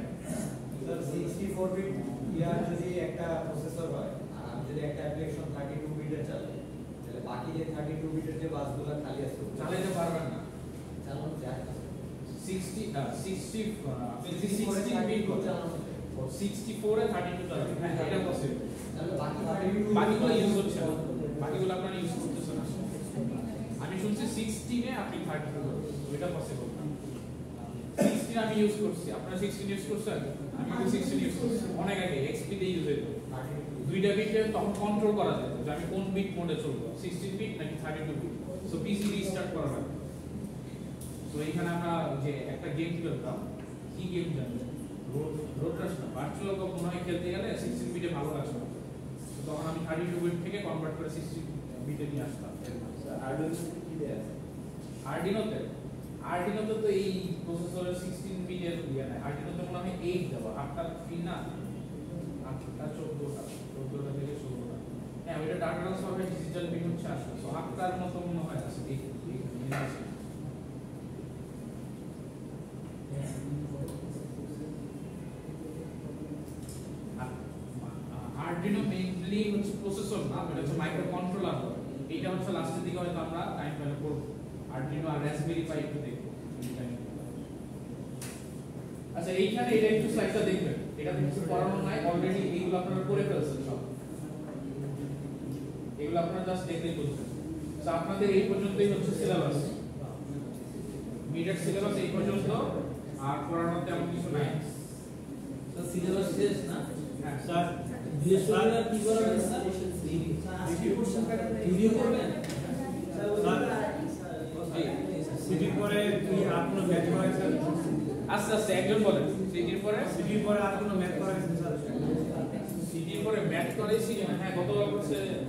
স্যার 64 বিট ইয়ার যদি একটা প্রসেসর হয় আর আমি যদি একটা অ্যাপ্লিকেশন 32 বিটের চালাই তাহলে বাকি যে 32 বিটের যে বাসগুলো খালি আছে চালাতে পারবেন না চালানো যায় 60 বিট চালানো যায় 64 এ 32 চালাবেন হ্যাঁ এটা পসিবল তাহলে বাকি 32 বাকিগুলো ইউজ হচ্ছে না বাকিগুলো আপনারা ইউজ করতেছেন না আমি শুনছি 16 এ আপনি 32 করবেন এটা পসিবল না 16 আমি ইউজ করছি আপনারা 16 ইউজ করছেন আমি তো 16 ইউজ করছি অনেক আগে XP তে ইউজ হতো দুইটা বিটে তখন কন্ট্রোল করা যেত যে আমি কোন বিট মোডে চলবো 16 বিট নাকি 32 বিট সো পিসি রিস্টার্ট করা লাগবে তো এখানে আমরা যে একটা গেম খেলতাম কি গেম জানেন রোড রাশ না ভার্চুয়াল কাপ মনে হয় খেলতে গেলে 16 বিটে ভালো লাগছে না তখন আমি 32 বিট থেকে কনভার্ট করে 16 বিটে নিয়ে আসলাম আরডিনোতে তো এই প্রসেসরের 16 বিটের ইয়া নাই আরডিনোতে মনে হয় 8 দেওয়া আপনার পিন না 8টা 14টা থেকে 16টা হ্যাঁ ওইটা ডাটা ট্রান্সফার ডিজিটাল পিন হচ্ছে আসলে সো আপনার মতো মনে হয় আছে এই আরডিনো মেইনলি হচ্ছে প্রসেসর না এটা হচ্ছে মাইক্রো কন্ট্রোলার এটা হচ্ছে লাস্টের দিকে হয়তো আমরা টাইম প্ল্যান করব আরডিনো আর রাসবেরি পাই একটু দেখব আচ্ছা এইখানে এটা একটু স্লাইডটা দেখবেন এটা কিছু করানো নাই অলরেডি এইগুলো আপনারা করে ফেলছেন সব এগুলো আপনারা জাস্ট দেখলেই বুঝবেন তো আপনাদের এই পর্যন্তই হচ্ছে সিলেবাস মিডের সিলেবাস এই পর্যন্ত আর পড়ানোর তেমন কিছু নাই তো সিলেবাস শেষ না হ্যাঁ স্যার বৃহস্পতিবার কি করাবেন স্যার ভিডিও করবেন সিটির পরে কি আর কোনো ম্যাথ করাইছেন আস্তে আস্তে একজন বলেন সিটির পরে আর কোনো ম্যাথ করাইছেন স্যার সিটির পরে ম্যাথ করাইছি কিনা হ্যাঁ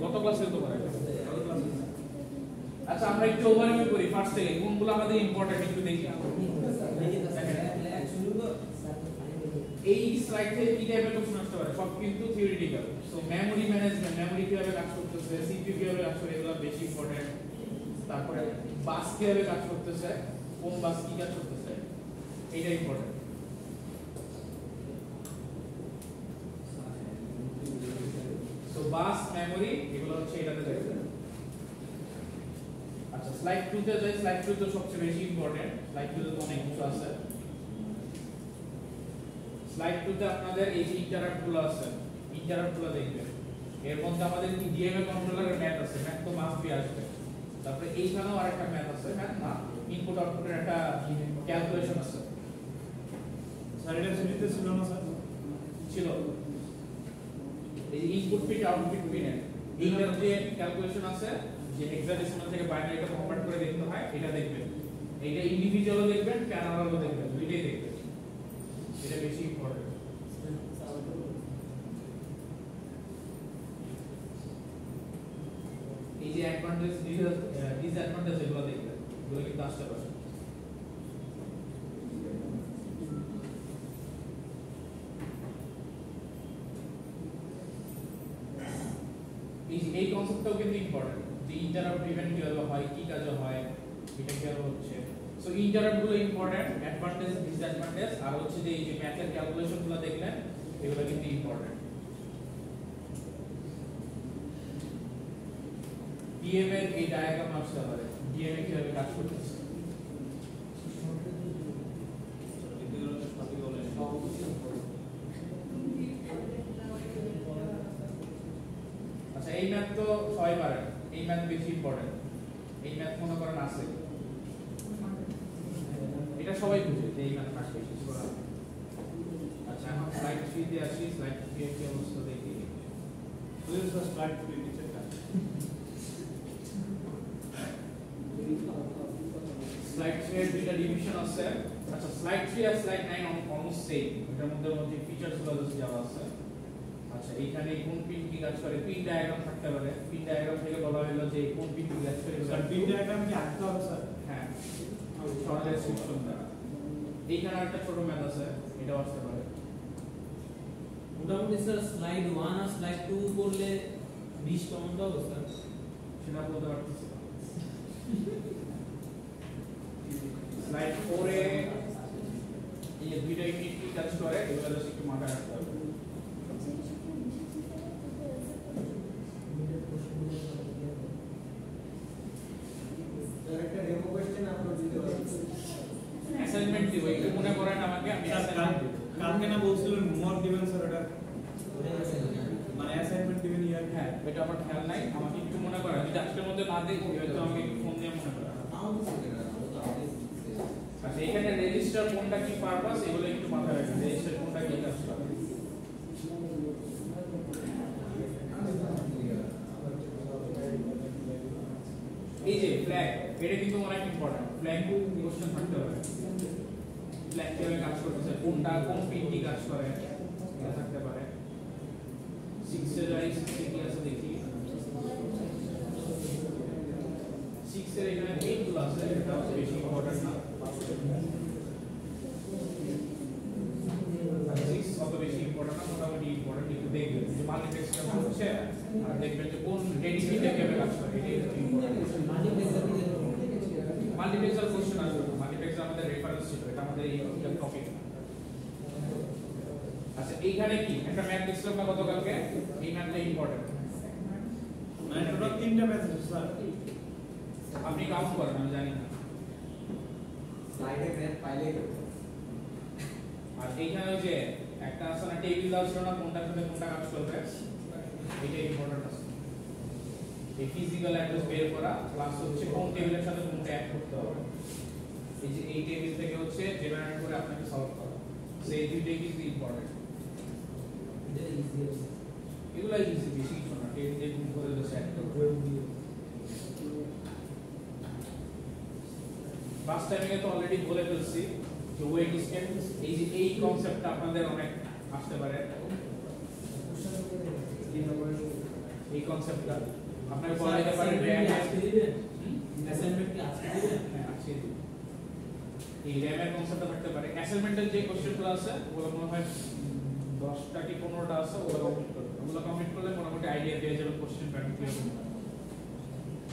গত ক্লাসে তো করাই আচ্ছা আমরা একটু ওভারভিউ করি ফার্স্ট থেকে কোনগুলো আমাদের ইম্পর্টেন্ট একটু দেখি এই স্লাইড থেকে কি টাইপের কোশ্চেন আসতে পারে সব কিন্তু theoretical so memory management memory কিভাবে কাজ করতেছে সিপিইউ কিভাবে কাজ করে এগুলো বেশি ইম্পর্টেন্ট তারপরে বাস কিভাবে কাজ করতেছে কোন বাস কি কাজ করতেছে এইটা ইম্পর্টেন্ট সো বাস মেমরি এগুলো হচ্ছে এটাতে দেখবেন আচ্ছা স্লাইড 2 তে যাই স্লাইড 2 তো সবচেয়ে বেশি ইম্পর্টেন্ট স্লাইড 2 তে তো অনেক কিছু আছে স্লাইড 2 তে আপনাদের এই যে ইন্টারাপ্টগুলো আছে ইন্টারাপ্টগুলো দেখবেন এর মধ্যে আমাদের কি ডিএমএ কন্ট্রোলারের ম্যাথ আছে ম্যাথ তো মাস্ট বি আসবে তারপরে এইখানেও আরেকটা ম্যাথ আছে ম্যাথ না ইনপুট আউটপুটের একটা ক্যালকুলেশন আছে স্যার এটা সিটিতে ছিল না স্যার ছিল এই ইনপুট পিন আউটপুট পিনের এইটার যে ক্যালকুলেশন আছে যে হেক্সাডেসিমাল থেকে বাইনারিটা কনভার্ট করে দেখতে হয় এটা দেখবেন এইটা ইন্ডিভিজুয়ালও দেখবেন, প্যারালালও দেখবেন, দুইটাই দেখবেন। এটা বেশি ইম্পর্টেন্ট। এই যে অ্যাডভান্টেজ ডিসঅ্যাডভান্টেজ এগুলো দেখবেন, এগুলো কিন্তু আসতে পারে। এই কনসেপ্টটাও কিন্তু ইম্পর্টেন্ট, যে ইন্টারাপ্ট প্রিভেন্ট কিভাবে হয়, কি কাজে হয়, এটা কিভাবে হচ্ছে। সো ইন্টারাপ্ট গুলো ইম্পর্টেন্ট, অ্যাডভান্টেজ ডিসঅ্যাডভান্টেজ, আর হচ্ছে যে এই যে ম্যাথের ক্যালকুলেশনগুলো দেখলেন, এগুলো কিন্তু ইম্পর্টেন্ট। ডিএম এর এই ডায়াগ্রাম আসতে পারে, ডিএম এ কিভাবে কাজ করতেছে। আচ্ছা, এই ম্যাথ তো সবাই পারে, এই ম্যাথ বেশি ইম্পর্টেন্ট। এই ম্যাথ মনে করেন আছে, এটা সবাই বুঝে যে এই ম্যাথ আসবে কিছু করার। আচ্ছা, এখন স্লাইড 3 তে আসি। স্লাইড 3 এর কি অবস্থা দেখি। স্লাইড 3 নিচেটা। স্লাইড 3 এর দুইটা ডিভিশন আছে। আচ্ছা, স্লাইড 3 আর স্লাইড 9 অলমোস্ট সেম, এটার মধ্যে ফিচারস গুলো জাস্ট দেওয়া আছে। আচ্ছা, এইখানে কোন পিন কি কাজ করে, পিন ডায়াগ্রাম থাকতে পারে। পিন ডায়াগ্রাম থেকে বলা হলো যে কোন পিন কি কাজ করে। স্যার পিন ডায়াগ্রাম কি আঁকতে হবে স্যার? হ্যাঁ, সরল সিস্টেম দ্বারা। এইখানে একটা ছোট ম্যাথ আছে, এটাও আসতে পারে। মোটামুটি স্যার স্লাইড 1 আর স্লাইড 2 করলে 20 কমন পাবো স্যার? সেটা বলতে পারতেছি না। স্লাইড 4 এ এই যে দুইটা ইউনিট কি কাজ করে, এগুলো জাস্ট একটু মাথায় রাখতে হবে। একটা ডেমো কোশ্চেন আপলোড দিতে পারবেন। অ্যাসাইনমেন্ট দিব, একটু মনে করেন আমাকে, আমি অ্যাসাইনমেন্ট দিব। কালকে না বলছিলেন হোমওয়ার্ক দিবেন স্যার, এটা মানে অ্যাসাইনমেন্ট দিবেন ইয়ার। হ্যাঁ, এটা আমার খেয়াল নাই, আমাকে একটু মনে করেন। যদি আজকের মধ্যে না দেখি, হয়তো আমাকে একটু ফোন দিয়ে মনে করেন। আচ্ছা, এখানে রেজিস্টার কোনটা কি পারপাস, এগুলো একটু মাথায় রাখবেন। রেজিস্টার কোনটা কি কাজ করে। এই যে ফ্ল্যাগ, এটা কিন্তু অনেক ইম্পর্টেন্ট। ফ্ল্যাগ কোশ্চেন থাকতে পারে। ফ্ল্যাগ কিভাবে কাজ করতেছে, কোনটা কোন পিন কি কাজ করে, এটা থাকতে পারে। 6 এর আই 6 কি আছে দেখি। 6 এর এখানে 8 গুলো আছে, এটা হচ্ছে বেশি ইম্পর্টেন্ট না। 6 অত বেশি ইম্পর্টেন্ট না, মোটামুটি ইম্পর্টেন্ট। একটু দেখবেন যে মাল্টিপ্লেক্সটা হচ্ছে, আর দেখবেন যে কোন ডেডিকেটে কিভাবে কাজ করে, এটাই ইম্পর্টেন্ট। মাল্টিপ্লেক্সার কোশ্চেন আসবে, মাল্টিপ্লেক্সার আমাদের রেফারেন্স ছিল, এটা আমাদের এই টপিক। আচ্ছা, এইখানে কি একটা ম্যাথ দেখছিলাম না গতকালকে, এই ম্যাথটা ইম্পর্টেন্ট। মানে টোটাল 3টা ম্যাথ আছে স্যার। আপনি কাউন্ট করেন, আমি জানি না। স্লাইডে ম্যাথ পাইলে আর এইখানে ওই যে একটা আছে না, টেবিল দেওয়া ছিল না, কোনটার সাথে কোনটা কাজ করবে, এটা ইম্পর্টেন্ট আছে। এই ফিজিক্যাল অ্যাড্রেস বের করা, প্লাস হচ্ছে কোন টেবিলের সাথে কোনটা অ্যাড করতে হবে। এই যে এই টেবিল থেকে হচ্ছে জেনারেট করে আপনাকে সলভ করা, সেই দুইটাই কিন্তু ইম্পর্টেন্ট। এটা ইজি আছে। এগুলো ইজি, বেশি কিছু না, টেবিল দিয়ে গুণ করে জাস্ট অ্যাড করবে। ফার্স্ট টাইমে তো অলরেডি বলে ফেলছি যে ওয়েট ডিসটেন্স, এই যে এই কনসেপ্টটা আপনাদের অনেক আসতে পারে। এই কনসেপ্টটা আপনাকে বলা যেতে পারে র্যাম আজকে দিবেন, অ্যাসাইনমেন্ট কি আজকে দিবেন? হ্যাঁ, আজকে দিই। এই র্যামের কনসেপ্টটা থাকতে পারে। অ্যাসাইনমেন্টের যে কোশ্চেনগুলো আছে, ওগুলো মনে হয় 10টা কি 15টা আছে, ওগুলো কমপ্লিট করবে। ওগুলো কমপ্লিট করলে মোটামুটি আইডিয়া পেয়ে যাবে কোশ্চেন প্যাটার্ন কিরকম হয়।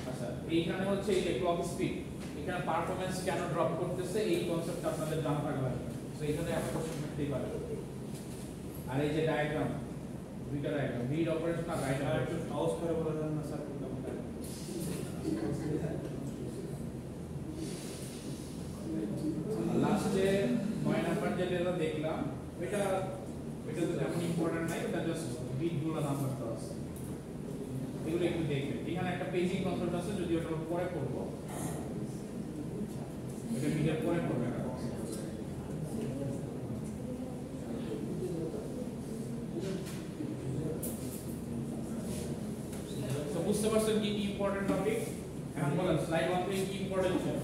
আচ্ছা, এইখানে হচ্ছে এই যে ক্লক স্পিড, এখানে পারফরম্যান্স কেন ড্রপ করতেছে, এই কনসেপ্টটা আপনাদের জানা থাকবে। সো এখানে একটা কোশ্চেন থাকতেই পারে। আর এই যে ডায়াগ্রাম, দুইটা ডায়াগ্রাম, রিড অপারেশন আর রাইট আর একটু অপারেশন। সহজ করে বলা যাবে না স্যার কোনটা কোনটা? লাস্টে 9 নাম্বার যেটা দেখলাম, এটা তো তেমন ইম্পর্টেন্ট নাই, এটা জাস্ট বিটগুলো নাম্বার দেওয়া আছে, এগুলো একটু দেখবেন। এখানে একটা পেজিং কনসেপ্ট আছে, যদি ওটা পরে করব, এটা ভিডিও পরে করবে না। তো বুঝতে পারছেন কি কি ইম্পর্টেন্ট টপিক। এখন বলেন স্লাইড 1 থেকে কি ইম্পর্টেন্ট ছিল?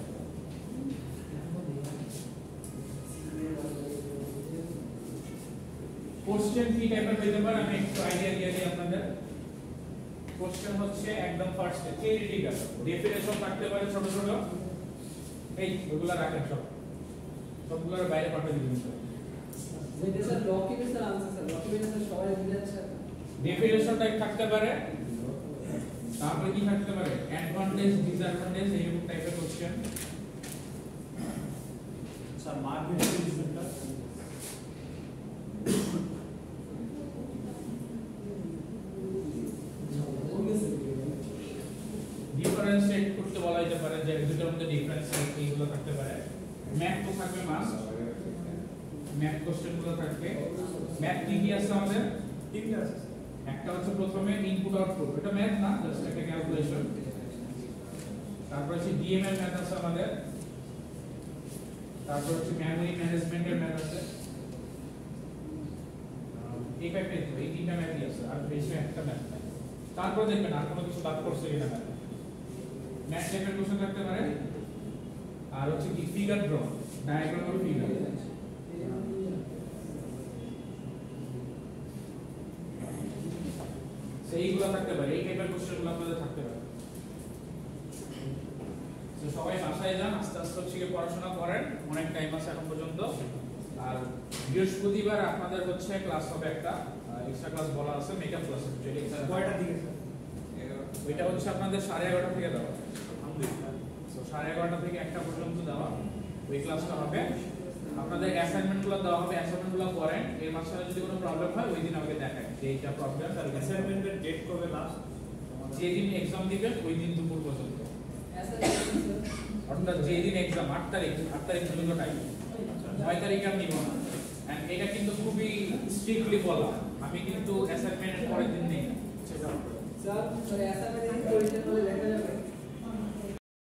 কোশ্চেন কি টাইপের হইতে পারে আমি একটু আইডিয়া দিয়ে দিই আপনাদের। কোশ্চেন হচ্ছে একদম ফার্স্টে থিওরিটিক্যাল, ডেফিনেশন থাকতে পারে ছোট ছোট, এই ওগুলা রাখেন সব, সবগুলোর বাইরে পাঠিয়ে দিবেন স্যার। যেটা স্যার ডকুমেন্টের আনসার স্যার, ডকুমেন্টের সবাই বুঝাচ্ছে। ডেফিনেশন টাইপ থাকতে পারে, তারপরে কি থাকতে পারে অ্যাডভান্টেজ ডিসঅ্যাডভান্টেজ এইরকম টাইপের কোশ্চেন। স্যার মার্কেট রিলেশনটা ডিফারেন্সিয়েট করতে বলা যেতে পারে যে দুটোর মধ্যে ডিফারেন্স এইগুলো থাকতে পারে। ম্যাথ তো থাকবে মাস্ট, ম্যাথ কোশ্চেনগুলো থাকবে। ম্যাথ কি কি আছে আমাদের? তিনটা আছে। একটা হচ্ছে প্রথমে ইনপুট আউটপুট, এটা ম্যাথ না, জাস্ট একটা ক্যালকুলেশন। তারপর হচ্ছে ডিএমএল ম্যাথ আছে আমাদের, তারপর হচ্ছে মেমরি ম্যানেজমেন্টের ম্যাথ আছে। এই টাইপের এই তিনটা ম্যাথই আছে, আর বেশি একটা ম্যাথ নাই। তারপর দেখবেন আর কোনো কিছু বাদ করছে কিনা ম্যাথ। ম্যাথ টাইপের কোশ্চেন থাকতে পারে। আর হচ্ছে কি ফিগার ড্র, ডায়াগ্রাম আর ফিগার, সেইগুলো থাকতে পারে। এই টাইপের কোশ্চেনগুলো আপনাদের থাকতে পারে। তো সবাই বাসায় যান, আস্তে আস্তে হচ্ছে পড়াশোনা করেন, অনেক টাইম আছে এখন পর্যন্ত। আর বৃহস্পতিবার আপনাদের হচ্ছে ক্লাস হবে একটা, এক্সট্রা ক্লাস বলা আছে, মেকআপ ক্লাস। কয়টা দিকে স্যার? ওইটা হচ্ছে আপনাদের 11:30 থেকে দেওয়া, তো 11:30 থেকে 1টা পর্যন্ত দেওয়া ওই ক্লাসটা হবে। আপনাদের অ্যাসাইনমেন্টগুলো দেওয়া হবে, অ্যাসাইনমেন্টগুলো করেন। এর মাঝখানে যদি কোনো প্রবলেম হয় ওই দিন আমাকে দেখায় যে এইটা প্রবলেম। আর অ্যাসাইনমেন্টের ডেট কবে লাস্ট? যেদিন এক্সাম দিবেন ওই দিন দুপুর পর্যন্ত, অর্থাৎ যেদিন এক্সাম 8 তারিখ পর্যন্ত টাইম। 9 তারিখে আমি নিব না। এন্ড এটা কিন্তু খুবই স্ট্রিক্টলি বলা, আমি কিন্তু অ্যাসাইনমেন্টের পরের দিন নেই না। স্যার অ্যাসাইনমেন্ট পরীক্ষা করে